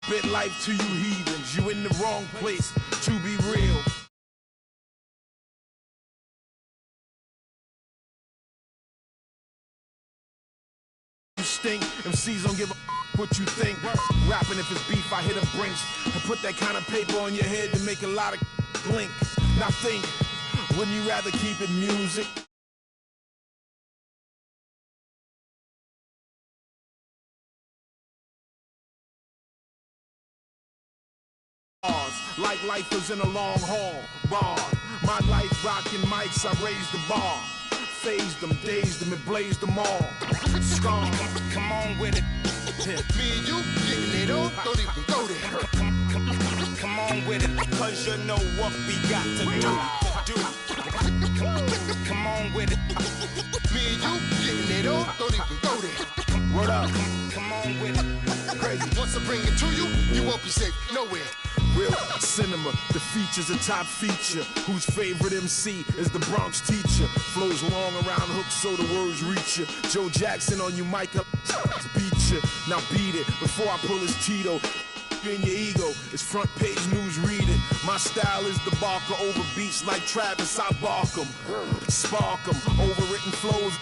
Bit life to you heathens, you in the wrong place, to be real. You stink, MCs don't give a what you think. Rapping if it's beef, I hit a brinks. And put that kind of paper on your head to make a lot of blink. Now think, wouldn't you rather keep it music? Like lifers in a long haul, bar. My life rocking mics, I raised the bar. Phased them, dazed them, and blazed them all. Scar, come on with it. Me and you getting it on, don't even go there. Come on with it, cause you know what we got to do. Come on with it. Me and you getting it on, don't even go there. Word up, come on with it. Crazy, once I bring it to you, you won't be safe nowhere. Real cinema, the feature's a top feature. Whose favorite MC is the Bronx teacher? Flows long around hooks so the words reach you. Joe Jackson on you, mic up, beat you. Now beat it before I pull his Tito. In your ego, it's front page news, read it. My style is the barker over beats like Travis, I bark 'em. Spark 'em, overwritten flows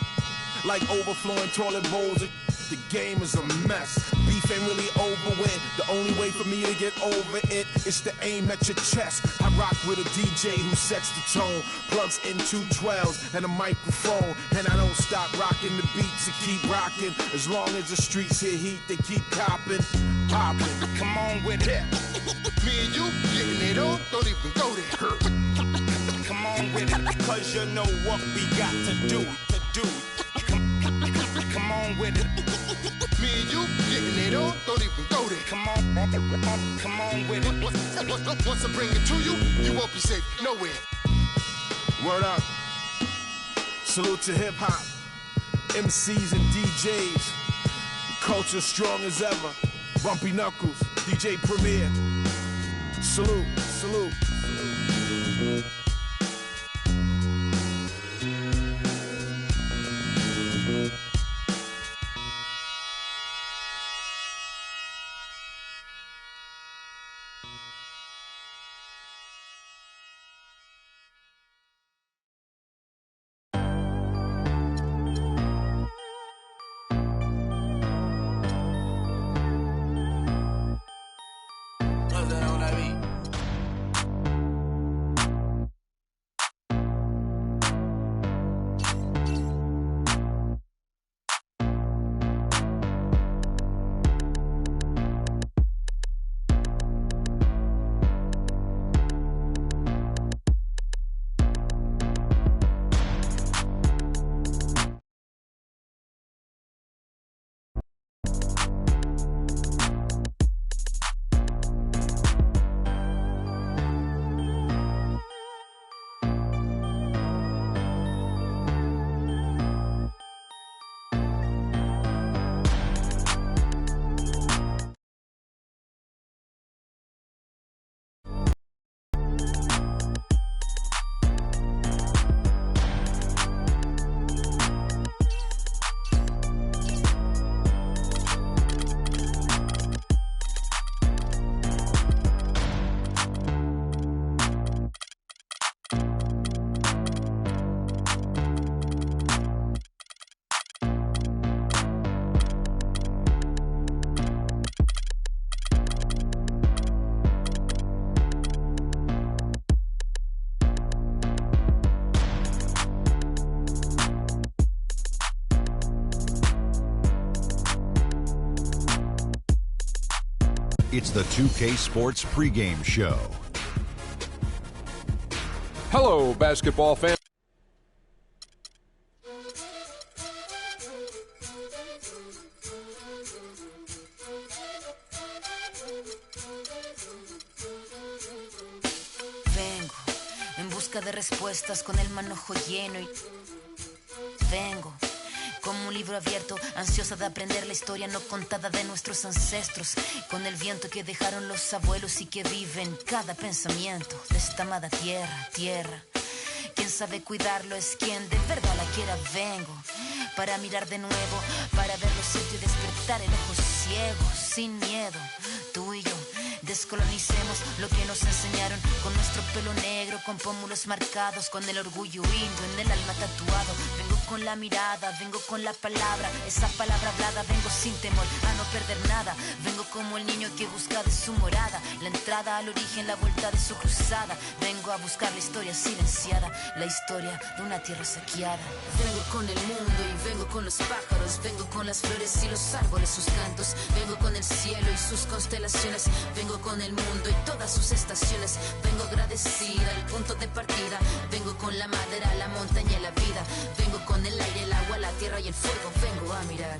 like overflowing toilet bowls. The game is a mess. Beef ain't really over with. The only way for me to get over it is to aim at your chest. I rock with a DJ who sets the tone, plugs in 212s and a microphone, and I don't stop rocking the beats and keep rocking. As long as the streets hear heat, they keep popping. Come on with it. Me and you getting it on, don't even go there. Come on with it, cause you know what we got to do. Come on with it. Me and you getting it on, don't even go there. Come on with it. Once I bring it to you, you won't be safe nowhere. Word up. Salute to hip hop, MCs and DJs. Culture strong as ever. Bumpy Knuckles, DJ Premier. Salute, salute. It's the 2K Sports pregame show. Hello, basketball fans. Vengo en busca de respuestas con el manojo lleno y vengo como un libro abierto, ansiosa de aprender la historia no contada de nuestros ancestros, con el viento que dejaron los abuelos y que vive en cada pensamiento de esta amada tierra, tierra que quien sabe cuidarlo es quien de verdad la quiera. Vengo para mirar de nuevo, para ver lo cierto y despertar el ojo ciego, sin miedo. Tú y yo descolonicemos lo que nos enseñaron, con nuestro pelo negro, con pómulos marcados, con el orgullo indio en el alma tatuado. Vengo con la mirada, vengo con la palabra, esa palabra hablada. Vengo sin temor a no perder nada. Vengo como el niño que busca de su morada la entrada al origen, la vuelta de su cruzada. Vengo a buscar la historia silenciada, la historia de una tierra saqueada. Vengo con el mundo y vengo con los pájaros, vengo con las flores y los árboles, sus cantos. Vengo con el cielo y sus constelaciones, vengo con el mundo y todas sus estaciones. Vengo agradecida al punto de partida, vengo con la madera, la montaña y la vida. Vengo con el aire, el agua, la tierra y el fuego. Vengo a mirar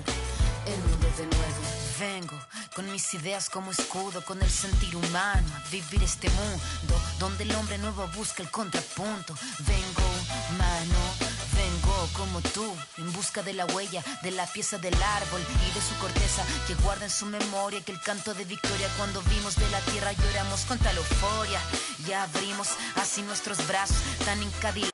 el mundo de nuevo. Vengo con mis ideas como escudo, con el sentir humano, a vivir este mundo donde el hombre nuevo busca el contrapunto. Vengo humano, vengo como tú, en busca de la huella, de la pieza del árbol y de su corteza, que guarda en su memoria que el canto de victoria cuando vimos de la tierra lloramos con tal euforia. Ya abrimos así nuestros brazos tan encadilados.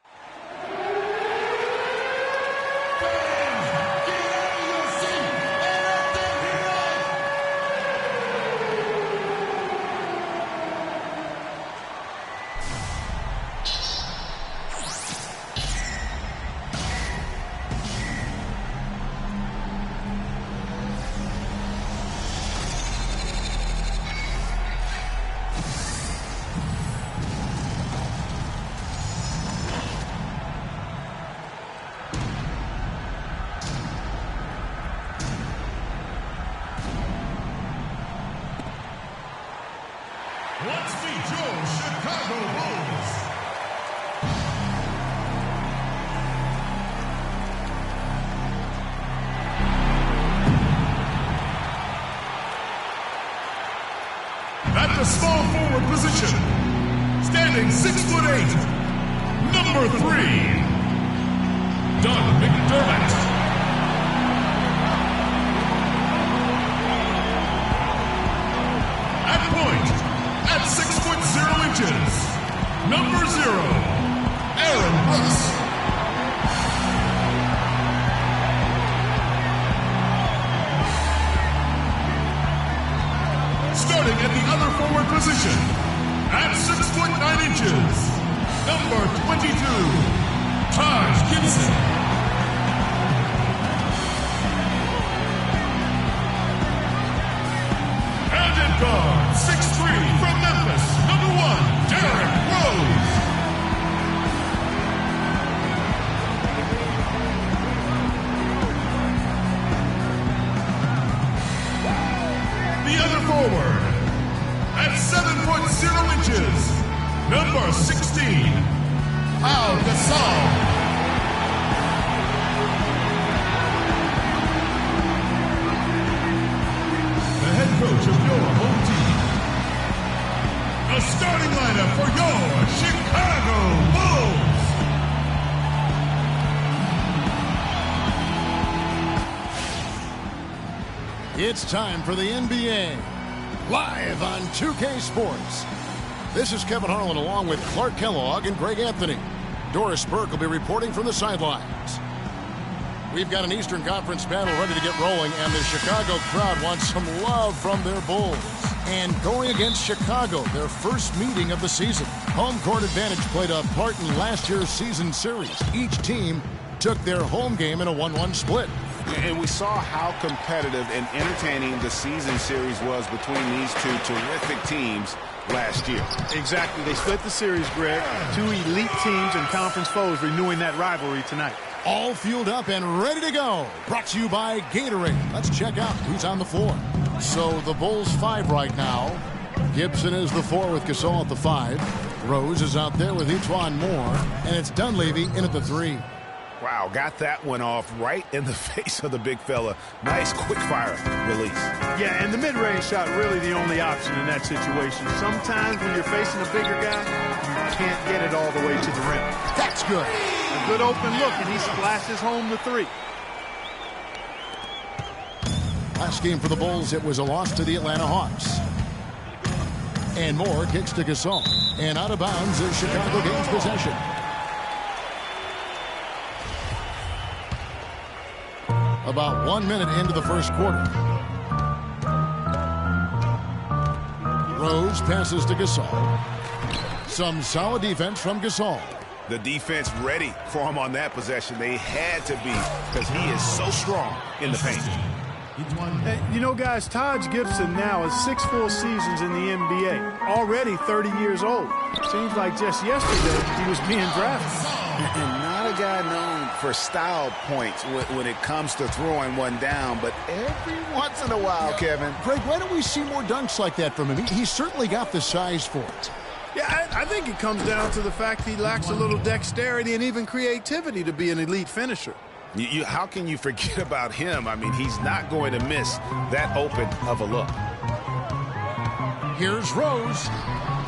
Let's meet your Chicago Bulls. At the small forward position, standing 6'8", number 3, Doug McDermott. At point, at 6'0", number 0, Aaron Brooks. Starting at the other forward position, at 6'9", number 22, Taj Gibson. And at guard, 6'3", from Memphis, number 1, Derrick Rose. The other forward, at 7'0", number 16, Pau Gasol. The head coach of your home team. The starting lineup for your Chicago Bulls. It's time for the NBA, live on 2K Sports. This is Kevin Harlan along with Clark Kellogg and Greg Anthony. Doris Burke will be reporting from the sidelines. We've got an Eastern Conference battle ready to get rolling, and the Chicago crowd wants some love from their Bulls. And going against Chicago, their first meeting of the season. Home court advantage played a part in last year's season series. Each team took their home game in a 1-1 split. And we saw how competitive and entertaining the season series was between these two terrific teams last year. Exactly. They split the series, Greg. Two elite teams and conference foes renewing that rivalry tonight. All fueled up and ready to go. Brought to you by Gatorade. Let's check out who's on the floor. So the Bulls 5 right now. Gibson is the 4 with Gasol at the 5. Rose is out there with Etuan Moore. And it's Dunleavy in at the 3. Wow, got that one off right in the face of the big fella. Nice quick-fire release. Yeah, and the mid-range shot really the only option in that situation. Sometimes when you're facing a bigger guy, you can't get it all the way to the rim. That's good. A good open look, and he splashes home the 3. Last game for the Bulls, it was a loss to the Atlanta Hawks. And Moore kicks to Gasol. And out of bounds is Chicago gains possession. About 1 minute into the first quarter. Rose passes to Gasol. Some solid defense from Gasol. The defense ready for him on that possession. They had to be, because he is so strong in the paint. You know, guys, Taj Gibson now has 6 full seasons in the NBA. Already 30 years old. Seems like just yesterday he was being drafted. And not a guy known for style points when it comes to throwing one down, but every once in a while, Kevin. Greg, why don't we see more dunks like that from him? He's certainly got the size for it. Yeah, I think it comes down to the fact he lacks a little dexterity and even creativity to be an elite finisher. How can you forget about him? I mean, he's not going to miss that open of a look. Here's Rose.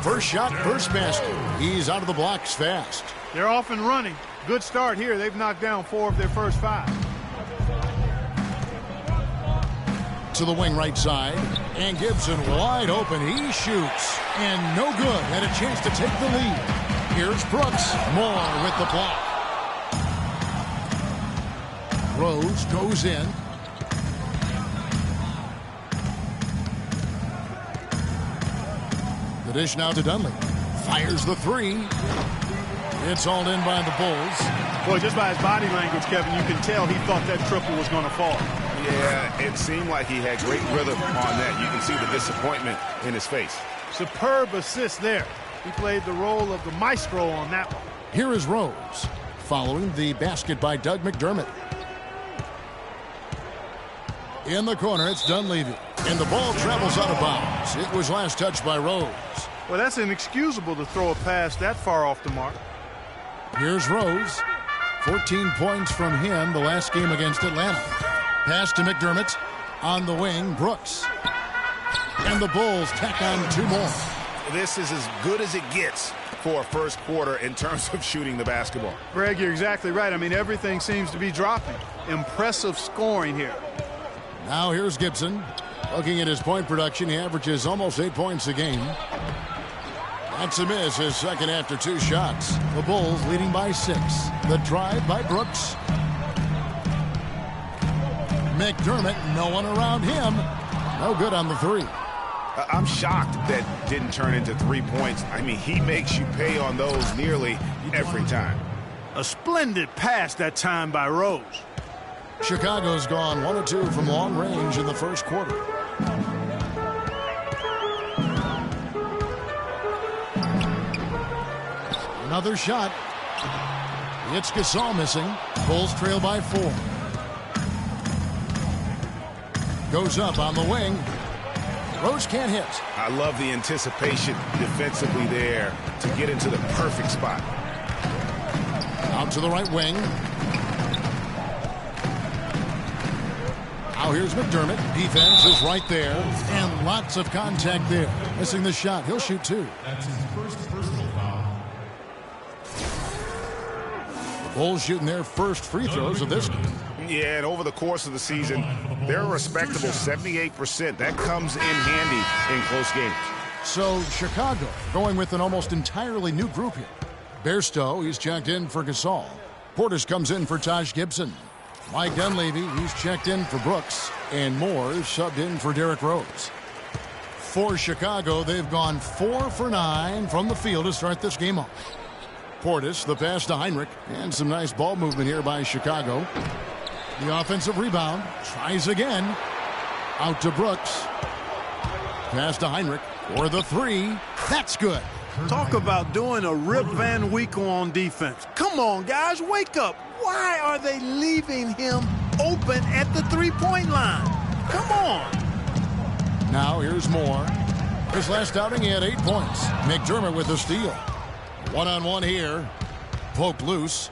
First shot, first basket. He's out of the blocks fast. They're off and running. Good start here. They've knocked down 4 of their first 5. To the wing right side. And Gibson wide open. He shoots. And no good. Had a chance to take the lead. Here's Brooks. Moore with the block. Rose goes in. The dish now to Dunleavy. Fires the 3. It's all in by the Bulls. Boy, just by his body language, Kevin, you can tell he thought that triple was going to fall. Yeah, it seemed like he had great rhythm on that. You can see the disappointment in his face. Superb assist there. He played the role of the maestro on that one. Here is Rose, following the basket by Doug McDermott. In the corner, it's Dunleavy. And the ball travels out of bounds. It was last touched by Rose. Well, that's inexcusable to throw a pass that far off the mark. Here's Rose. 14 points from him the last game against Atlanta. Pass to McDermott. On the wing, Brooks. And the Bulls tack on 2 more. This is as good as it gets for a first quarter in terms of shooting the basketball. Greg, you're exactly right. I mean, everything seems to be dropping. Impressive scoring here. Now here's Gibson. Looking at his point production, he averages almost 8 points a game. That's a miss, his second after 2 shots. The Bulls leading by 6. The drive by Brooks. McDermott, no one around him. No good on the 3. I'm shocked that didn't turn into 3 points. I mean, he makes you pay on those nearly every time. A splendid pass that time by Rose. Chicago's gone 1 of 2 from long range in the first quarter. Another shot. It's Gasol missing. Bulls trail by 4. Goes up on the wing. Rose can't hit. I love the anticipation defensively there to get into the perfect spot. Out to the right wing. Now here's McDermott. Defense is right there. And lots of contact there. Missing the shot. He'll shoot 2. That's his first personal foul. The Bulls shooting their first free throws of this game. Yeah, and over the course of the season, they're a respectable 78%. That comes in handy in close games. So Chicago going with an almost entirely new group here. Bairstow, he's checked in for Gasol. Portis comes in for Taj Gibson. Mike Dunleavy, he's checked in for Brooks. And Moore is subbed in for Derrick Rose. For Chicago, they've gone 4 for 9 from the field to start this game off. Portis, the pass to Heinrich. And some nice ball movement here by Chicago. The offensive rebound. Tries again. Out to Brooks. Pass to Heinrich for the 3. That's good. Talk about doing a Rip Van Winkle on defense. Come on, guys, wake up. Why are they leaving him open at the 3-point line? Come on. Now here's Moore. His last outing, he had 8 points. McDermott with the steal. One-on-one here. Poked loose.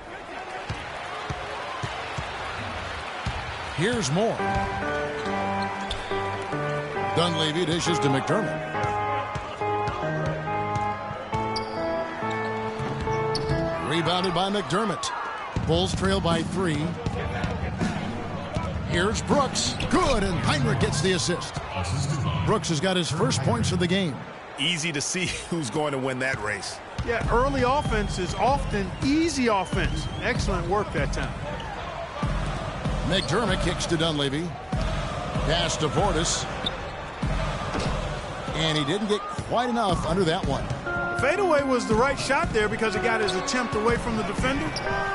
Here's Moore. Dunleavy dishes to McDermott. Rebounded by McDermott. Bulls trail by 3. Here's Brooks. Good, and Heinrich gets the assist. Brooks has got his first points of the game. Easy to see who's going to win that race. Yeah, early offense is often easy offense. Excellent work that time. McDermott kicks to Dunleavy. Pass to Portis. And he didn't get quite enough under that one. Fadeaway was the right shot there because it got his attempt away from the defender,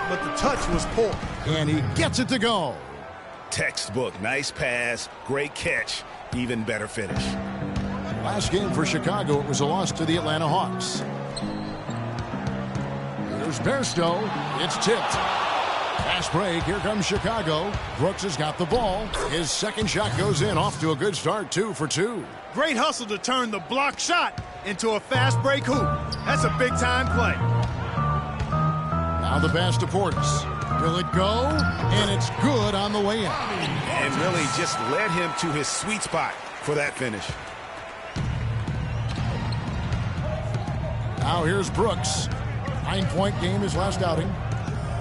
but the touch was poor. And he gets it to go. Textbook. Nice pass. Great catch. Even better finish. Last game for Chicago, it was a loss to the Atlanta Hawks. Here's Bairstow. It's tipped. Fast break. Here comes Chicago. Brooks has got the ball. His second shot goes in. Off to a good start. 2 for 2. Great hustle to turn the block shot into a fast break hoop. That's a big-time play. Now the pass to Portis. Will it go? And it's good on the way in. And really just led him to his sweet spot for that finish. Now here's Brooks. 9-point game his last outing.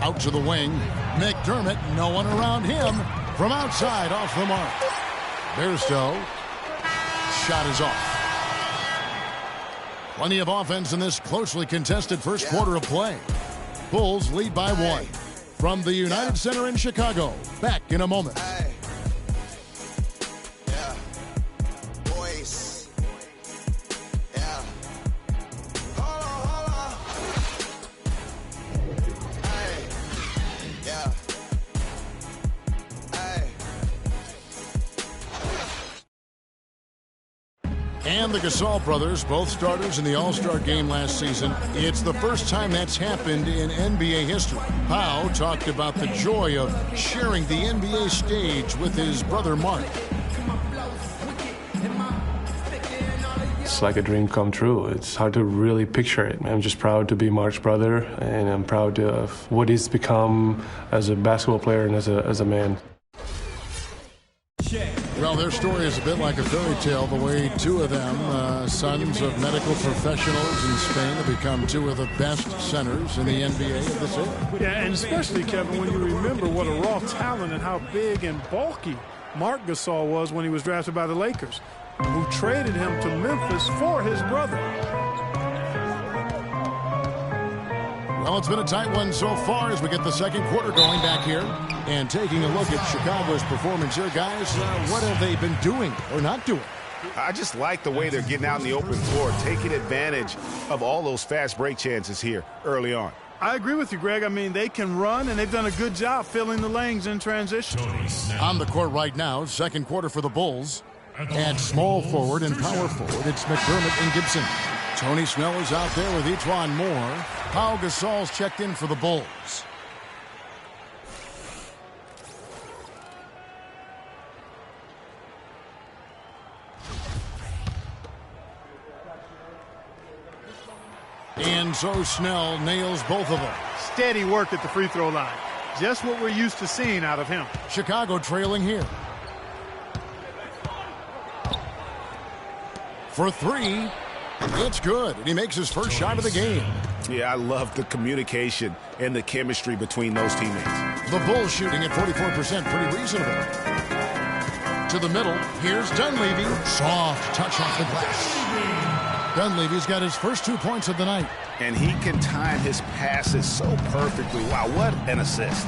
Out to the wing. McDermott, no one around him. From outside, off the mark. Bairstow. Shot is off. Plenty of offense in this closely contested first quarter of play. Bulls lead by 1. From the United Center in Chicago. Back in a moment. And the Gasol brothers, both starters in the All-Star game last season. It's the first time that's happened in NBA history. Pau talked about the joy of sharing the NBA stage with his brother Mark. It's like a dream come true. It's hard to really picture it. I'm just proud to be Mark's brother, and I'm proud of what he's become as a basketball player and as a man. Well, their story is a bit like a fairy tale, the way two of them, sons of medical professionals in Spain, have become two of the best centers in the NBA of this era. Yeah, and especially, Kevin, when you remember what a raw talent and how big and bulky Marc Gasol was when he was drafted by the Lakers, who traded him to Memphis for his brother. Well, it's been a tight one so far as we get the second quarter going back here. And taking a look at Chicago's performance here, guys, what have they been doing or not doing? I just like the way they're getting out in the open floor, taking advantage of all those fast break chances here early on. I agree with you, Greg. I mean, they can run, and they've done a good job filling the lanes in transition. On the court right now, second quarter for the Bulls. At small forward and power forward, it's McDermott and Gibson. Tony Snell is out there with E'Twaun Moore. Pau Gasol's checked in for the Bulls. And so Snell nails both of them. Steady work at the free throw line. Just what we're used to seeing out of him. Chicago trailing here. For 3. It's good, and he makes his first shot of the game. Yeah, I love the communication and the chemistry between those teammates. The Bulls shooting at 44%, pretty reasonable. To the middle, here's Dunleavy. Soft touch off the glass. Dunleavy's got his first 2 points of the night. And he can time his passes so perfectly. Wow, what an assist.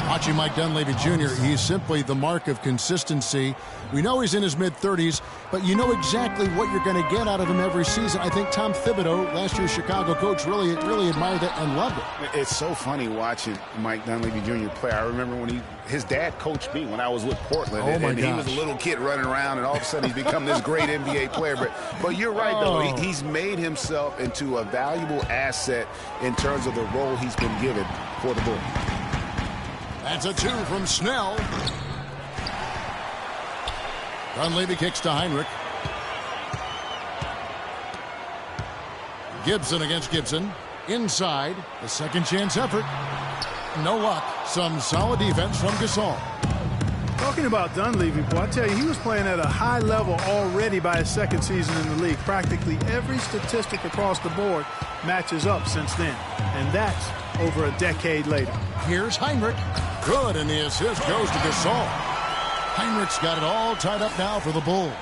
Watching Mike Dunleavy Jr., he's simply the mark of consistency. We know he's in his mid-30s, but you know exactly what you're going to get out of him every season. I think Tom Thibodeau, last year's Chicago coach, really admired it and loved it. It's so funny watching Mike Dunleavy Jr. play. I remember when his dad coached me when I was with Portland, and he was a little kid running around, and all of a sudden he's become this great NBA player. But you're right, though. He's made himself into a valuable asset in terms of the role he's been given for the Bulls. That's a 2 from Snell. Dunleavy kicks to Heinrich. Gibson against Gibson. Inside. The second chance effort. No luck. Some solid defense from Gasol. Talking about Dunleavy, boy, I tell you, he was playing at a high level already by his second season in the league. Practically every statistic across the board matches up since then. And that's over a decade later. Here's Heinrich. Good, and the assist goes to Gasol. Heinrich's got it all tied up now for the Bulls.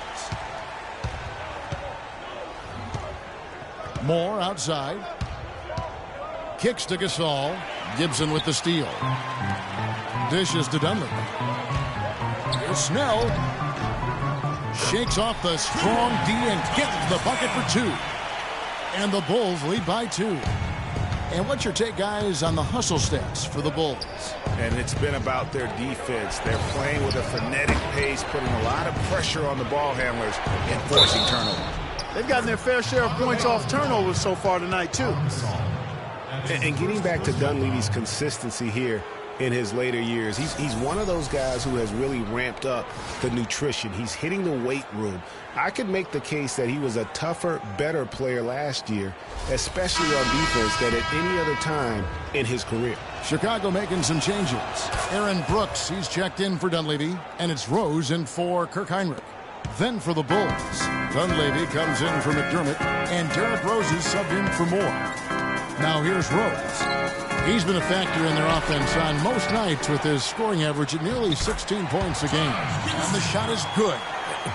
Moore outside. Kicks to Gasol. Gibson with the steal. Dishes to Dunleavy. Here's Snell. Shakes off the strong D and gets the bucket for 2. And the Bulls lead by 2. And what's your take, guys, on the hustle stats for the Bulls? And it's been about their defense. They're playing with a frenetic pace, putting a lot of pressure on the ball handlers and forcing turnovers. They've gotten their fair share of points off turnovers so far tonight, too. And getting back to Dunleavy's consistency here in his later years, he's one of those guys who has really ramped up the nutrition. He's hitting the weight room. I could make the case that he was a tougher, better player last year, especially on defense, than at any other time in his career. Chicago making some changes. Aaron Brooks, he's checked in for Dunleavy, and it's Rose in for Kirk Hinrich. Then for the Bulls, Dunleavy comes in for McDermott, and Derrick Rose is subbed in for Moore. Now here's Rose. He's been a factor in their offense on most nights with his scoring average at nearly 16 points a game. And the shot is good.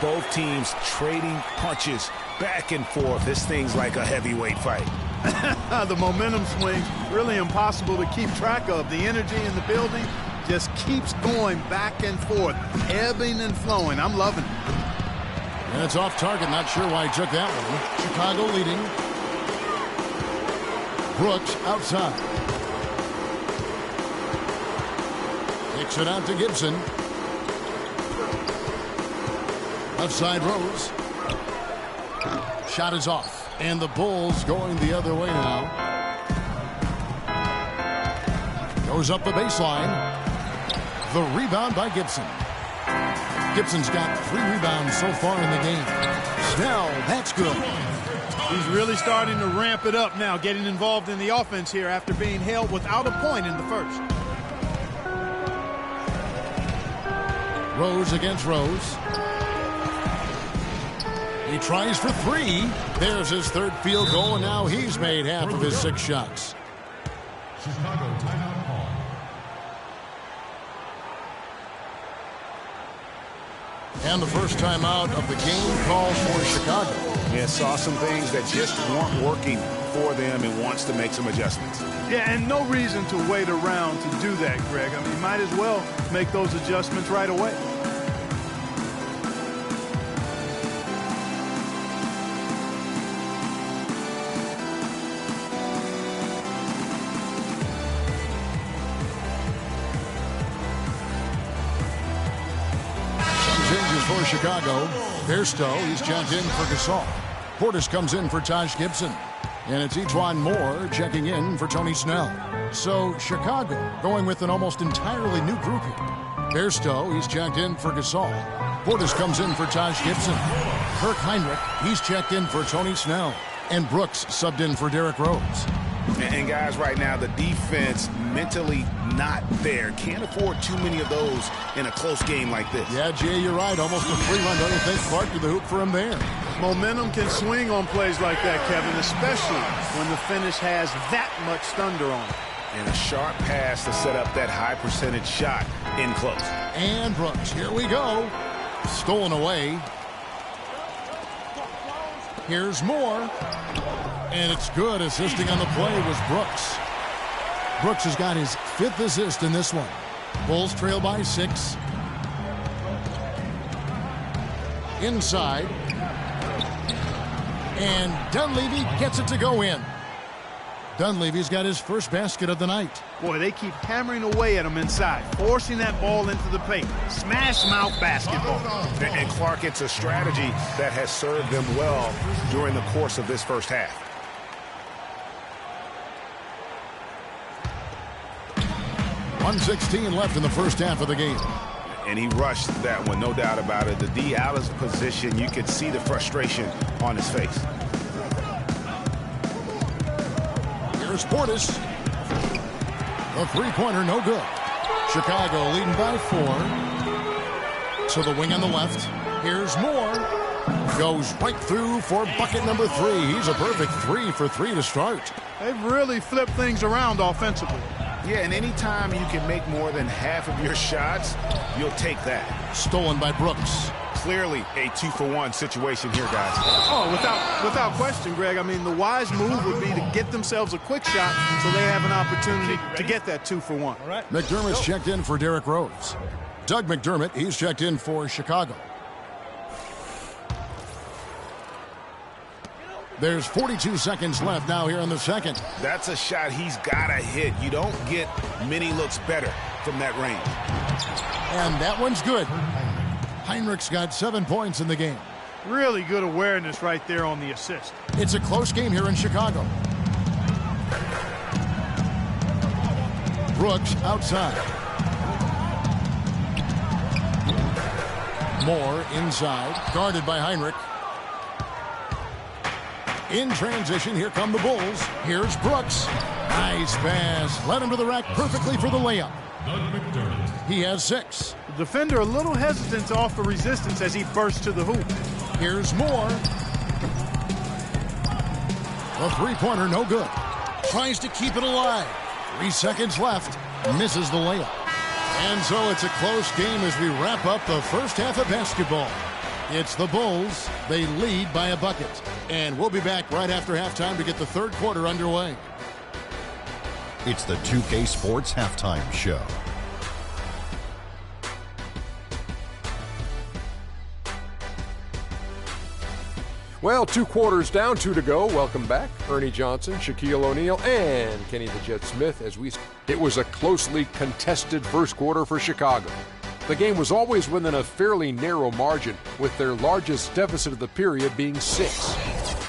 Both teams trading punches back and forth. This thing's like a heavyweight fight. The momentum swings, really impossible to keep track of. The energy in the building just keeps going back and forth, ebbing and flowing. I'm loving it. And it's off target. Not sure why he took that one. Chicago leading. Brooks outside. Kicks it out to Gibson. Left side Rose. Shot is off. And the Bulls going the other way now. Goes up the baseline. The rebound by Gibson. Gibson's got 3 rebounds so far in the game. Snell, that's good. He's really starting to ramp it up now, getting involved in the offense here after being held without a point in the first. Rose against Rose. He tries for 3. There's his 3rd field goal, and now he's made half of his 6 shots. Chicago timeout call. And the first timeout of the game calls for Chicago. Yeah, saw some things that just weren't working for them and wants to make some adjustments. Yeah, and no reason to wait around to do that, Greg. I mean, might as well make those adjustments right away. For Chicago, Bairstow, he's checked in for Gasol. Portis comes in for Taj Gibson. And it's Etuan Moore checking in for Tony Snell. So Chicago going with an almost entirely new group here. Bairstow, he's checked in for Gasol. Portis comes in for Taj Gibson. Kirk Hinrich, he's checked in for Tony Snell. And Brooks subbed in for Derrick Rose. And guys, right now, the defense mentally not there. Can't afford too many of those in a close game like this. Yeah, Jay, you're right. Almost a 3-run. Don't you think? Clark to the hoop for him there. Momentum can swing on plays like that, Kevin, especially when the finish has that much thunder on it. And a sharp pass to set up that high percentage shot in close. And Brooks, here we go. Stolen away. Here's Moore. And it's good. Assisting on the play was Brooks. Brooks has got his 5th assist in this one. Bulls trail by 6. Inside. And Dunleavy gets it to go in. Dunleavy's got his first basket of the night. Boy, they keep hammering away at him inside, forcing that ball into the paint. Smash mouth basketball. And Clark, it's a strategy that has served them well during the course of this first half. .116 left in the first half of the game. And he rushed that one, no doubt about it. The D out of position, you could see the frustration on his face. Here's Portis. A 3-pointer, no good. Chicago leading by 4. So the wing on the left. Here's Moore. Goes right through for bucket number 3. He's a perfect 3 for 3 to start. They've really flipped things around offensively. Yeah, and anytime you can make more than half of your shots, you'll take that. Stolen by Brooks. clearly a 2-for-1 situation here, guys. Oh, without question, Greg. I mean, the wise move would be to get themselves a quick shot so they have an opportunity to get that 2-for-1. All right. McDermott's checked in for Derrick Rose. Doug McDermott, he's checked in for Chicago. There's 42 seconds left now here in the second. That's a shot he's got to hit. You don't get many looks better from that range. And that one's good. Heinrich's got 7 points in the game. Really good awareness right there on the assist. It's a close game here in Chicago. Brooks outside. Moore inside, guarded by Heinrich. In transition, here come the Bulls. Here's Brooks. Nice pass. Led him to the rack perfectly for the layup. He has 6. The defender a little hesitant to offer resistance as he bursts to the hoop. Here's Moore. The three-pointer, no good. Tries to keep it alive. 3 seconds left. Misses the layup. And so it's a close game as we wrap up the first half of basketball. It's the Bulls. They lead by a bucket. And we'll be back right after halftime to get the third quarter underway. It's the 2K Sports Halftime Show. Well, 2 quarters down, 2 to go. Welcome back. Ernie Johnson, Shaquille O'Neal, and Kenny the Jet Smith. It was a closely contested first quarter for Chicago. The game was always within a fairly narrow margin, with their largest deficit of the period being 6.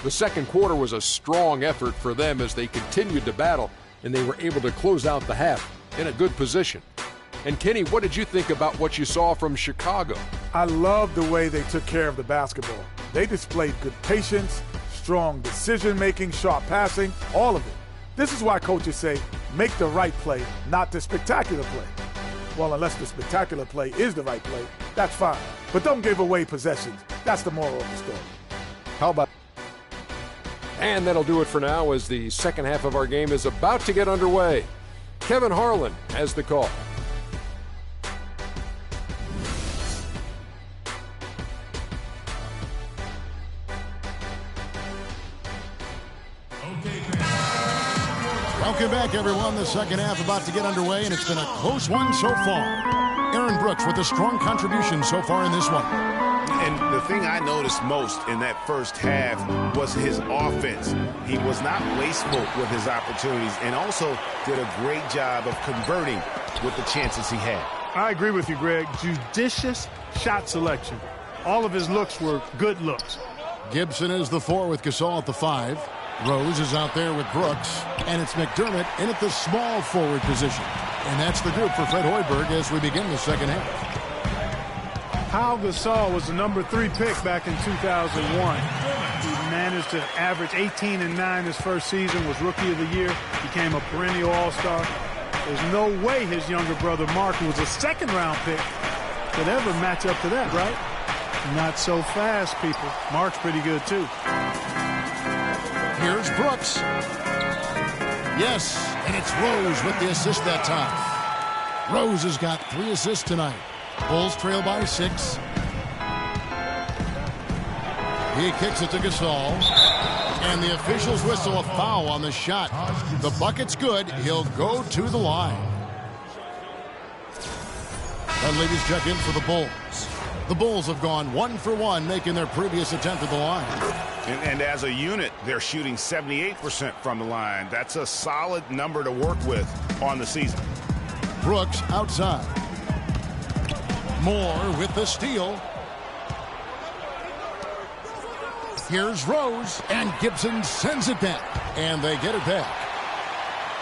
The second quarter was a strong effort for them as they continued to battle, and they were able to close out the half in a good position. And Kenny, what did you think about what you saw from Chicago? I love the way they took care of the basketball. They displayed good patience, strong decision-making, sharp passing, all of it. This is why coaches say, make the right play, not the spectacular play. Well, unless the spectacular play is the right play, that's fine. But don't give away possessions. That's the moral of the story. How about? And that'll do it for now as the second half of our game is about to get underway. Kevin Harlan has the call. Welcome back, everyone. The second half about to get underway, and it's been a close one so far. Aaron Brooks with a strong contribution so far in this one. And the thing I noticed most in that first half was his offense. He was not wasteful with his opportunities and also did a great job of converting with the chances he had. I agree with you, Greg. Judicious shot selection. All of his looks were good looks. Gibson is the 4 with Gasol at the 5. Rose is out there with Brooks, and it's McDermott in at the small forward position. And that's the group for Fred Hoiberg as we begin the second half. Pau Gasol was the number 3 pick back in 2001. He managed to average 18 and 9 his first season, was Rookie of the Year, became a perennial All-Star. There's no way his younger brother Mark, who was a second-round pick, could ever match up to that, right? Not so fast, people. Mark's pretty good, too. Here's Brooks. Yes, and it's Rose with the assist that time. Rose has got 3 assists tonight. Bulls trail by 6. He kicks it to Gasol. And the officials whistle a foul on the shot. The bucket's good. He'll go to the line. Dunleavy's check in for the Bulls. The Bulls have gone 1 for 1, making their previous attempt at the line. And as a unit, they're shooting 78% from the line. That's a solid number to work with on the season. Brooks outside. Moore with the steal. Here's Rose, and Gibson sends it back. And they get it back.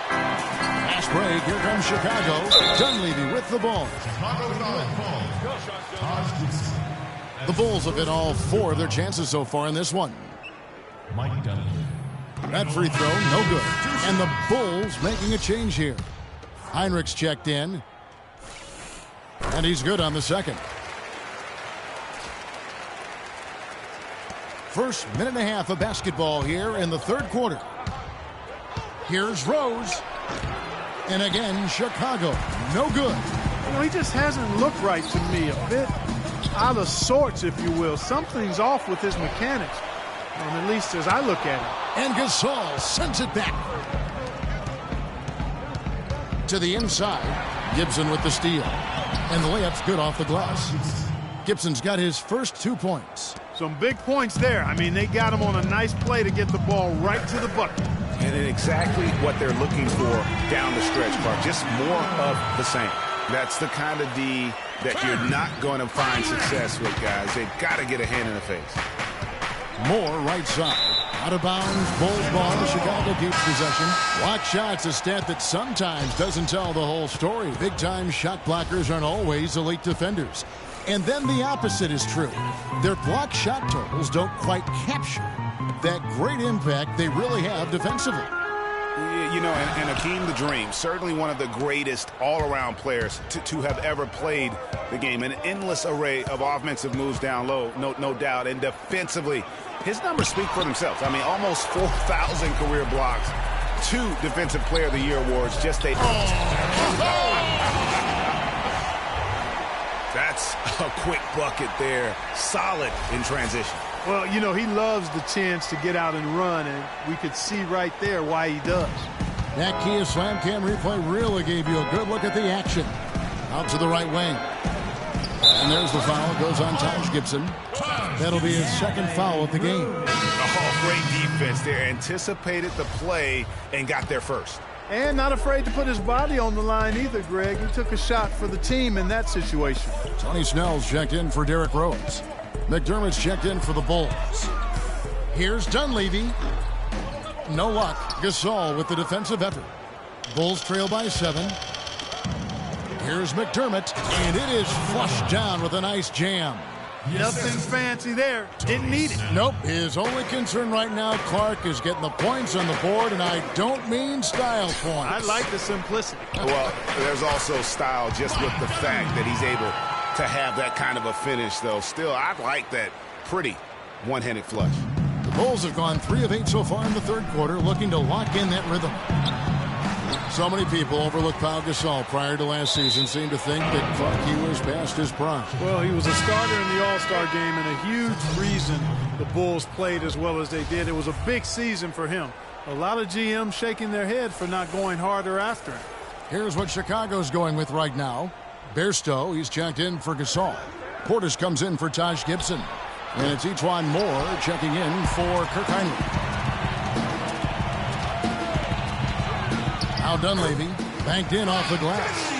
Fast break, here comes Chicago. Dunleavy with the ball. The Bulls have hit all 4 of their chances so far in this one. That free throw, no good. And the Bulls making a change here. Heinrich's checked in. And he's good on the second. First minute and a half of basketball here in the third quarter. Here's Rose. And again, Chicago. No good. You know, he just hasn't looked right to me. A bit out of sorts, if you will. Something's off with his mechanics, at least as I look at it. And Gasol sends it back to the inside. Gibson with the steal. And the layup's good off the glass. Gibson's got his first 2 points. Some big points there. I mean, they got him on a nice play to get the ball right to the bucket. And exactly what they're looking for down the stretch, Clark. Just more of the same. That's the kind of D that you're not going to find success with, guys. They've got to get a hand in the face. Moore right side. Out of bounds, Bulls ball. Chicago keeps possession. Block shots, a stat that sometimes doesn't tell the whole story. Big-time shot blockers aren't always elite defenders. And then the opposite is true. Their block shot totals don't quite capture that great impact they really have defensively. You know, and Hakeem the Dream, certainly one of the greatest all-around players to have ever played the game. An endless array of offensive moves down low, no doubt. And defensively, his numbers speak for themselves. I mean, almost 4,000 career blocks, 2 Defensive Player of the Year awards. That's a quick bucket there. Solid in transition. Well, you know, he loves the chance to get out and run, and we could see right there why he does. That Kia Slam Cam replay really gave you a good look at the action. Out to the right wing. And there's the foul. Goes on Taj Gibson. That'll be his second foul of the game. Oh, great defense there. Anticipated the play and got there first. And not afraid to put his body on the line either, Greg. He took a shot for the team in that situation. Tony Snell's checked in for Derrick Rose. McDermott's checked in for the Bulls. Here's Dunleavy. No luck. Gasol with the defensive effort. Bulls trail by 7. Here's McDermott, and it is flushed down with a nice jam. Nothing fancy there. Didn't need it. Nope. His only concern right now, Clark, is getting the points on the board, and I don't mean style points. I like the simplicity. Well, there's also style just with the fact that he's able to have that kind of a finish, though. Still, I like that pretty one-handed flush. The Bulls have gone 3 of 8 so far in the third quarter, looking to lock in that rhythm. So many people overlooked Pau Gasol prior to last season, seemed to think that Clark, he was past his prime. Well, he was a starter in the All-Star game and a huge reason the Bulls played as well as they did. It was a big season for him. A lot of GMs shaking their head for not going harder after him. Here's what Chicago's going with right now. Bairstow, he's checked in for Gasol. Portis comes in for Taj Gibson. And it's E'Twaun Moore checking in for Kirk Hinrich. Now Dunleavy banked in off the glass.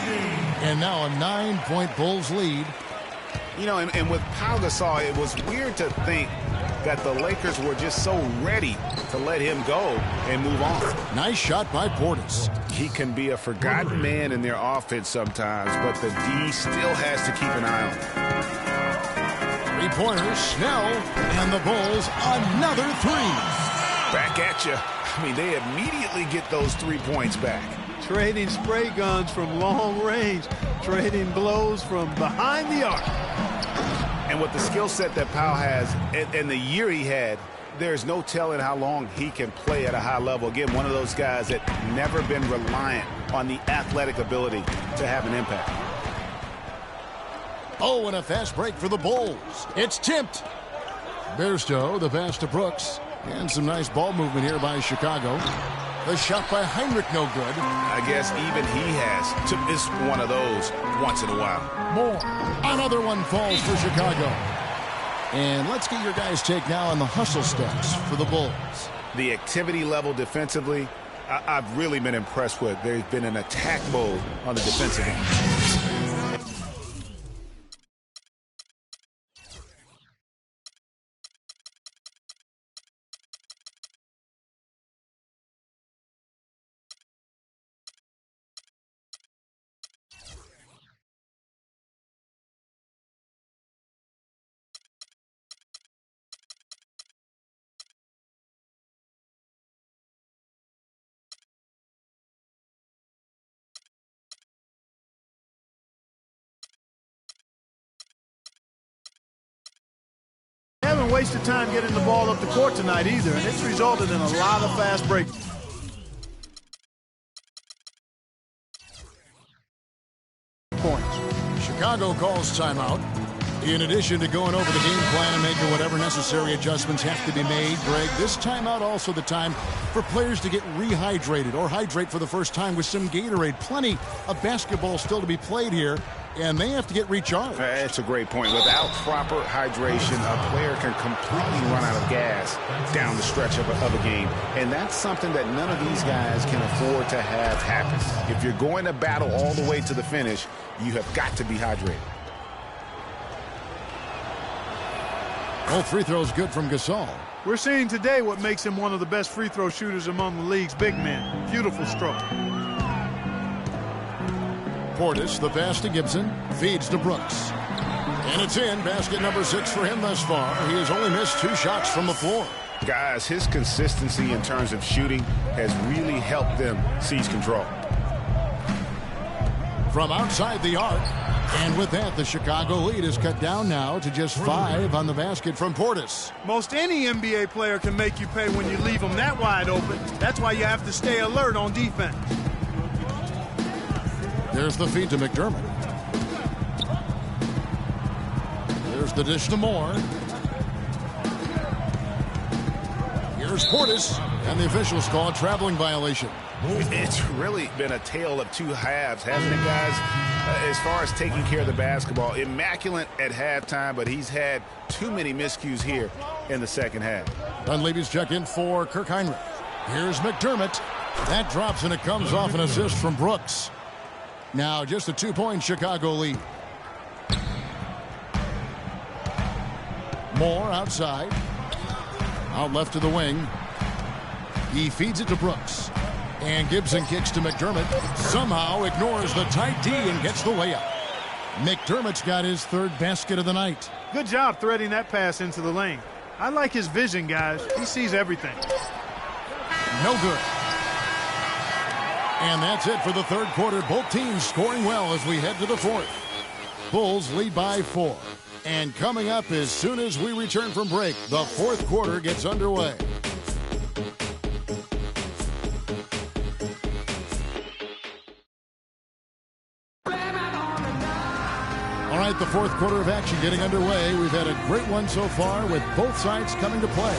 And now a 9-point Bulls lead. You know, and with Pau Gasol, it was weird to think that the Lakers were just so ready to let him go and move on. Nice shot by Portis. He can be a forgotten man in their offense sometimes, but the D still has to keep an eye on him. 3-pointers, Snell, and the Bulls another 3. Back at you. I mean, they immediately get those 3 points back. Trading spray guns from long range, trading blows from behind the arc. And with the skill set that Pau has and the year he had, there's no telling how long he can play at a high level. Again, one of those guys that never been reliant on the athletic ability to have an impact. Oh, and a fast break for the Bulls. It's tipped. Bairstow, the pass to Brooks. And some nice ball movement here by Chicago. The shot by Hinrich, no good. I guess even he has to miss one of those once in a while. More. Another one falls for Chicago. And let's get your guys' take now on the hustle stats for the Bulls. The activity level defensively, I've really been impressed with. There's been an attack mode on the defensive end. Haven't wasted time getting the ball up the court tonight either, and it's resulted in a lot of fast breaks. Points. Chicago calls timeout. In addition to going over the game plan and making whatever necessary adjustments have to be made, Greg, this timeout also the time for players to get rehydrated or hydrate for the first time with some Gatorade. Plenty of basketball still to be played here, and they have to get recharged. That's a great point. Without proper hydration, a player can completely run out of gas down the stretch of a game, and that's something that none of these guys can afford to have happen. If you're going to battle all the way to the finish, you have got to be hydrated. Both free throws good from Gasol. We're seeing today what makes him one of the best free throw shooters among the league's big men. Beautiful stroke. Portis, the pass to Gibson, feeds to Brooks. And it's in. Basket number 6 for him thus far. He has only missed 2 shots from the floor. Guys, his consistency in terms of shooting has really helped them seize control. From outside the arc. And with that, the Chicago lead is cut down now to just 5 on the basket from Portis. Most any NBA player can make you pay when you leave them that wide open. That's why you have to stay alert on defense. There's the feed to McDermott. There's the dish to Moore. Here's Portis, and the officials call a traveling violation. It's really been a tale of 2 halves, hasn't it, guys? As far as taking care of the basketball, immaculate at halftime, but he's had too many miscues here in the second half. Dunleavy's check in for Kirk Hinrich. Here's McDermott. That drops, and it comes off an assist from Brooks. Now just a 2-point Chicago lead. Moore outside. Out left to the wing. He feeds it to Brooks. And Gibson kicks to McDermott. Somehow ignores the tight D and gets the layup. McDermott's got his 3rd basket of the night. Good job threading that pass into the lane. I like his vision, guys. He sees everything. No good. And that's it for the 3rd quarter. Both teams scoring well as we head to the 4th. Bulls lead by 4. And coming up as soon as we return from break, the 4th quarter gets underway. All right, the 4th quarter of action getting underway. We've had a great one so far with both sides coming to play.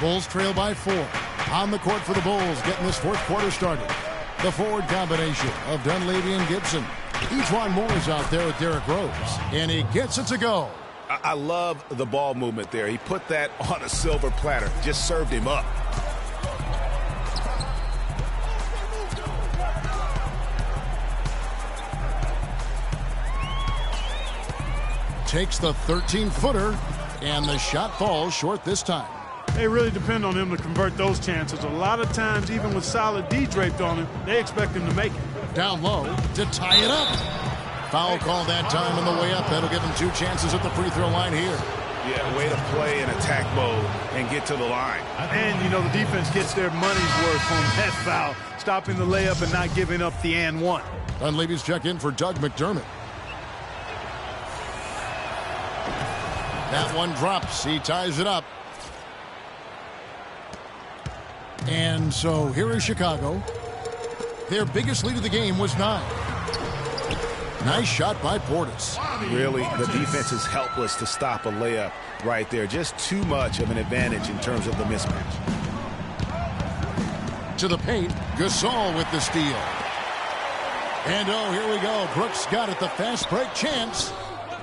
Bulls trail by 4. On the court for the Bulls, getting this 4th quarter started. The forward combination of Dunleavy and Gibson. Ejuan Moore's out there with Derrick Rose, and he gets it to go. I love the ball movement there. He put that on a silver platter, just served him up. Takes the 13-footer, and the shot falls short this time. They really depend on him to convert those chances. A lot of times, even with solid D draped on him, they expect him to make it. Down low to tie it up. Foul call that time on the way up. That'll give him 2 chances at the free throw line here. Yeah, way to play in attack mode and get to the line. And, you know, the defense gets their money's worth on that foul, stopping the layup and not giving up the and one. Dunleavy's check in for Doug McDermott. That one drops. He ties it up. And so here is Chicago. Their biggest lead of the game was 9. Nice shot by Portis. Really, the defense is helpless to stop a layup right there. Just too much of an advantage in terms of the mismatch. To the paint, Gasol with the steal. And oh, here we go. Brooks got it. The fast break chance.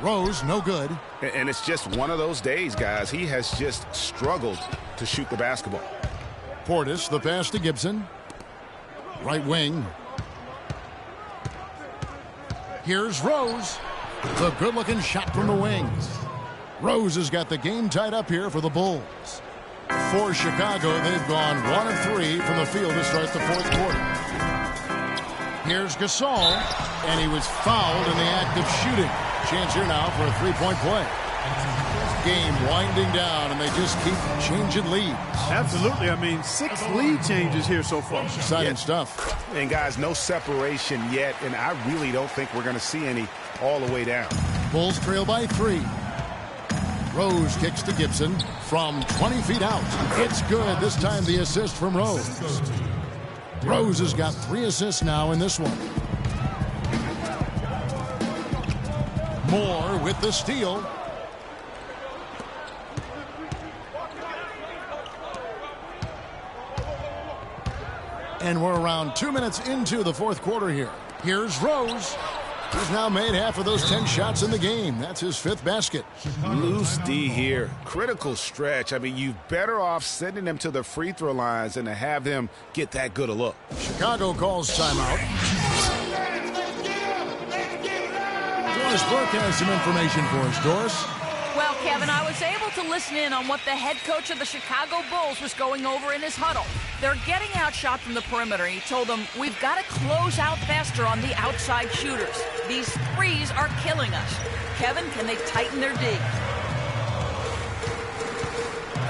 Rose, no good. And it's just one of those days, guys. He has just struggled to shoot the basketball. Portis, the pass to Gibson. Right wing. Here's Rose. The good-looking shot from the wings. Rose has got the game tied up here for the Bulls. For Chicago, they've gone 1 of 3 from the field to start the 4th quarter. Here's Gasol, and he was fouled in the act of shooting. Chance here now for a 3-point play. Game winding down, and they just keep changing leads. Absolutely. I mean, 6 lead changes here so far. Exciting stuff. And, guys, no separation yet, and I really don't think we're going to see any all the way down. Bulls trail by 3. Rose kicks to Gibson from 20 feet out. It's good. This time the assist from Rose. Rose has got 3 assists now in this one. Moore with the steal. And we're around 2 minutes into the fourth quarter here. Here's Rose. He's now made half of those 10 shots in the game. That's his 5th basket. Loose D here. Critical stretch. I mean, you're better off sending them to the free throw lines than to have them get that good a look. Chicago calls timeout. Doris Burke has some information for us. Doris? Well, Kevin, I was able to listen in on what the head coach of the Chicago Bulls was going over in his huddle. They're getting outshot from the perimeter. He told them, we've got to close out faster on the outside shooters. These threes are killing us. Kevin, can they tighten their D?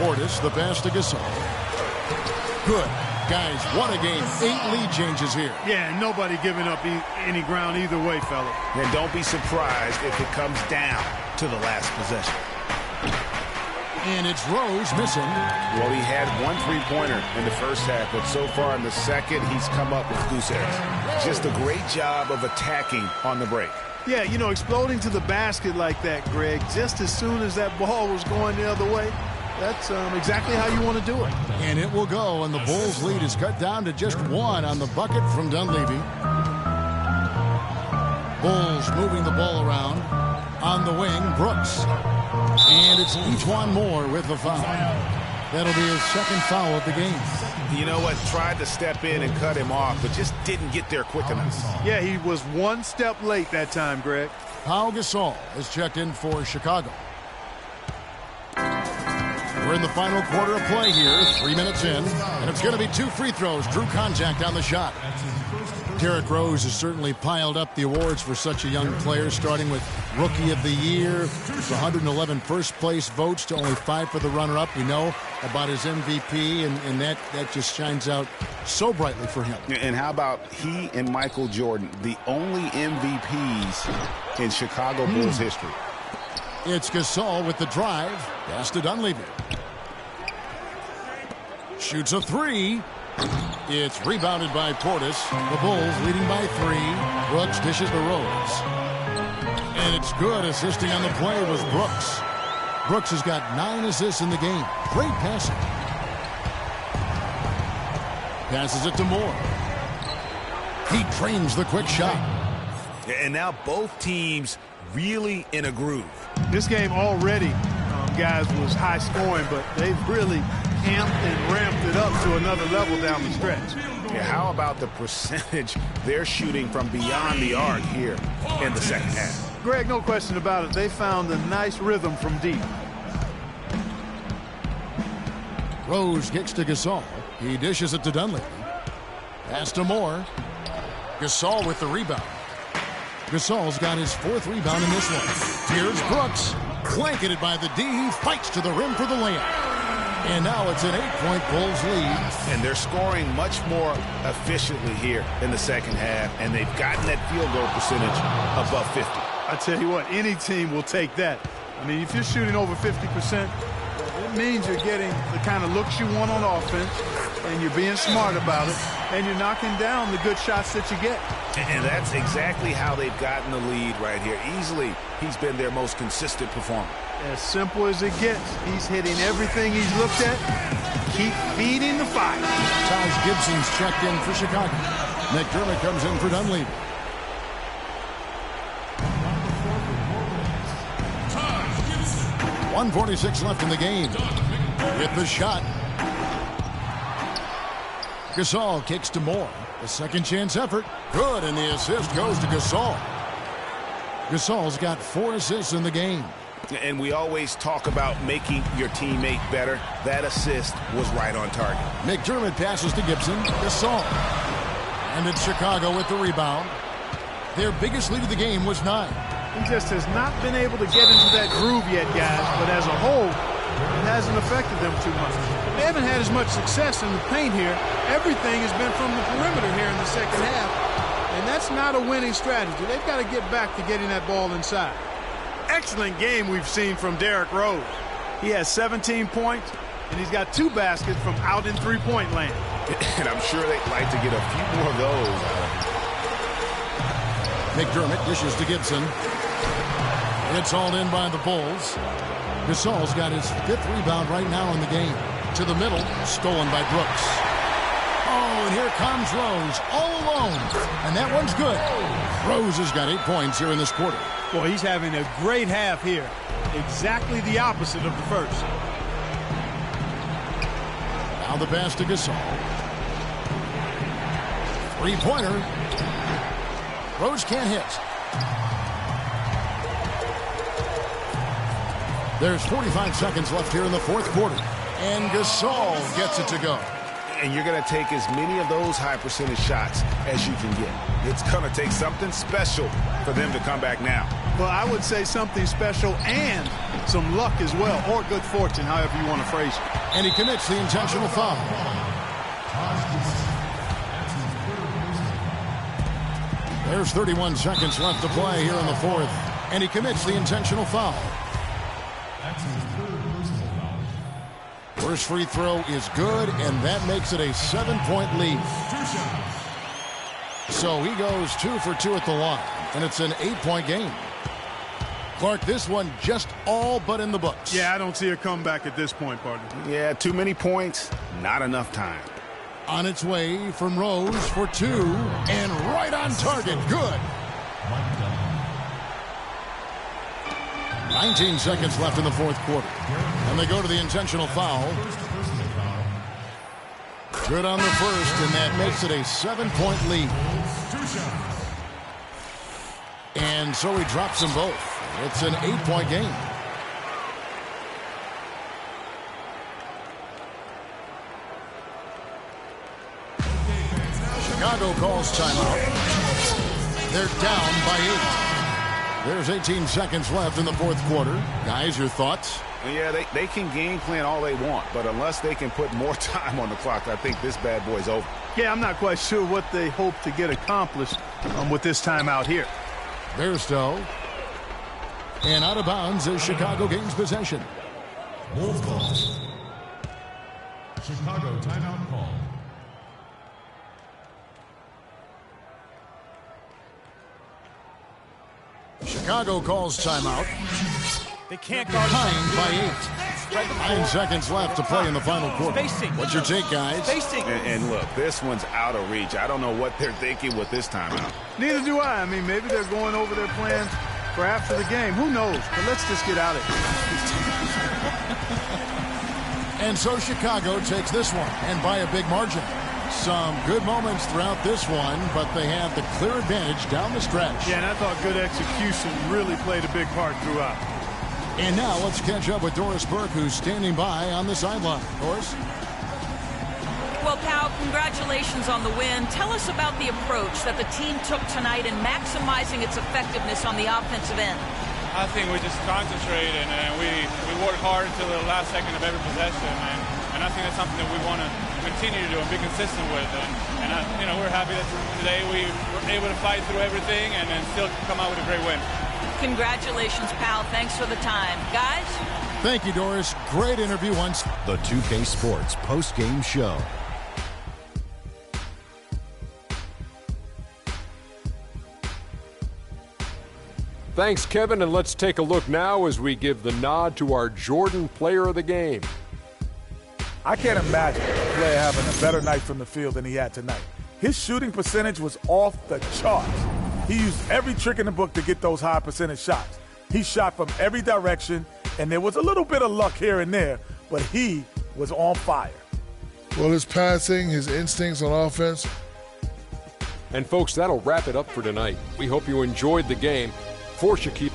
Portis, the pass to Gasol. Good. Guys, what a game. 8 lead changes here. Yeah, nobody giving up any ground either way, fella. And don't be surprised if it comes down to the last possession. And it's Rose missing. Well, he had 1 3-pointer in the first half, but so far in the second, he's come up with goose eggs. Just a great job of attacking on the break. Yeah, you know, exploding to the basket like that, Greg, just as soon as that ball was going the other way, that's exactly how you want to do it. And it will go, and the Bulls' lead is cut down to just 1 on the bucket from Dunleavy. Bulls moving the ball around. On the wing, Brooks. And it's E'Twaun Moore with the foul. That'll be his 2nd foul of the game. You know what? Tried to step in and cut him off, but just didn't get there quick enough. Yeah, he was 1 step late that time, Greg. Pau Gasol is checked in for Chicago. We're in the final quarter of play here, 3 minutes in, and it's going to be 2 free throws. Drew contact on the shot. Derrick Rose has certainly piled up the awards for such a young player, starting with Rookie of the Year, 111 first-place votes to only 5 for the runner-up. We know about his MVP, and that just shines out so brightly for him. And how about he and Michael Jordan, the only MVPs in Chicago Bulls history? It's Gasol with the drive. Pass to Dunleavy. Shoots a 3. It's rebounded by Portis. The Bulls leading by 3. Brooks dishes to Rose. And it's good. Assisting on the play was Brooks. Brooks has got 9 assists in the game. Great passing. Passes it to Moore. He trains the quick shot. And now both teams really in a groove. This game already, guys, was high scoring, but they've really amped and ramped it up to another level down the stretch. Yeah, how about the percentage they're shooting from beyond the arc here in the second half? Greg, no question about it. They found a nice rhythm from deep. Rose kicks to Gasol. He dishes it to Dunleavy. Pass to Moore. Gasol with the rebound. Gasol's got his 4th rebound in this one. Here's Brooks. Blanketed by the D. He fights to the rim for the layup. And now it's an 8-point Bulls lead. And they're scoring much more efficiently here in the second half, and they've gotten that field goal percentage above 50. I tell you what, any team will take that. I mean, if you're shooting over 50%, it means you're getting the kind of looks you want on offense, and you're being smart about it, and you're knocking down the good shots that you get. And that's exactly how they've gotten the lead right here. Easily, he's been their most consistent performer. As simple as it gets. He's hitting everything he's looked at. Keep feeding the fire. Taj Gibson's checked in for Chicago. McDermott comes in for Dunleavy. .146 left in the game. With the shot. Gasol kicks to Moore. A second chance effort. Good, and the assist goes to Gasol. Gasol's got 4 assists in the game. And we always talk about making your teammate better. That assist was right on target. McDermott passes to Gibson. Gasol. And it's Chicago with the rebound. Their biggest lead of the game was 9. He just has not been able to get into that groove yet, guys. But as a whole, it hasn't affected them too much. They haven't had as much success in the paint here. Everything has been from the perimeter here in the second half. And that's not a winning strategy. They've got to get back to getting that ball inside. Excellent game we've seen from Derrick Rose. He has 17 points, and he's got 2 baskets from out in three-point land. And I'm sure they'd like to get a few more of those out of him. McDermott dishes to Gibson. It's hauled in by the Bulls. Gasol's got his 5th rebound right now in the game. To the middle, stolen by Brooks. Oh, and here comes Rose, all alone. And that one's good. Rose has got 8 points here in this quarter. Well, he's having a great half here. Exactly the opposite of the first. Now the pass to Gasol. 3-pointer. Rose can't hit. There's 45 seconds left here in the 4th quarter. And Gasol gets it to go. And you're going to take as many of those high percentage shots as you can get. It's going to take something special for them to come back now. Well, I would say something special and some luck as well, or good fortune, however you want to phrase it. And he commits the intentional foul. There's 31 seconds left to play here in the 4th. And he commits the intentional foul. First free throw is good, and that makes it a 7-point lead. So he goes 2 for 2 at the line, and it's an 8-point game. Clark, this one just all but in the books. Yeah, I don't see a comeback at this point, partner. Yeah, too many points, not enough time. On its way from Rose for 2, and right on target. Good. 19 seconds left in the 4th quarter. And they go to the intentional foul. Good on the first, and that makes it a 7-point lead. And so he drops them both. It's an 8-point game. Chicago calls timeout. They're down by 8. There's 18 seconds left in the 4th quarter. Guys, your thoughts? Yeah, they can game plan all they want, but unless they can put more time on the clock, I think this bad boy's over. Yeah, I'm not quite sure what they hope to get accomplished with this timeout here. Bairstow. And out of bounds as Chicago gains possession. Bulls call. Chicago timeout call. Chicago calls timeout. They can't guard behind by 8. 9 seconds left to play in the final quarter. What's your take, guys? And look, this one's out of reach. I don't know what they're thinking with this timeout. Neither do I. I mean, maybe they're going over their plans for after the game. Who knows? But let's just get out of here. And so Chicago takes this one, and by a big margin. Some good moments throughout this one, but they have the clear advantage down the stretch. Yeah, and I thought good execution really played a big part throughout. And now let's catch up with Doris Burke, who's standing by on the sideline. Doris? Well, Pal, congratulations on the win. Tell us about the approach that the team took tonight in maximizing its effectiveness on the offensive end. I think we just concentrated and we worked hard until the last second of every possession, and I think that's something that we want to continue to do and be consistent with. And we're happy that today we were able to fight through everything and then still come out with a great win. Congratulations, Pal. Thanks for the time. Guys? Thank you, Doris. Great interview once. The 2K Sports post-game show. Thanks, Kevin, and let's take a look now as we give the nod to our Jordan Player of the Game. I can't imagine a player having a better night from the field than he had tonight. His shooting percentage was off the charts. He used every trick in the book to get those high percentage shots. He shot from every direction, and there was a little bit of luck here and there, but he was on fire. Well, his passing, his instincts on offense. And folks, that'll wrap it up for tonight. We hope you enjoyed the game. For Shaquille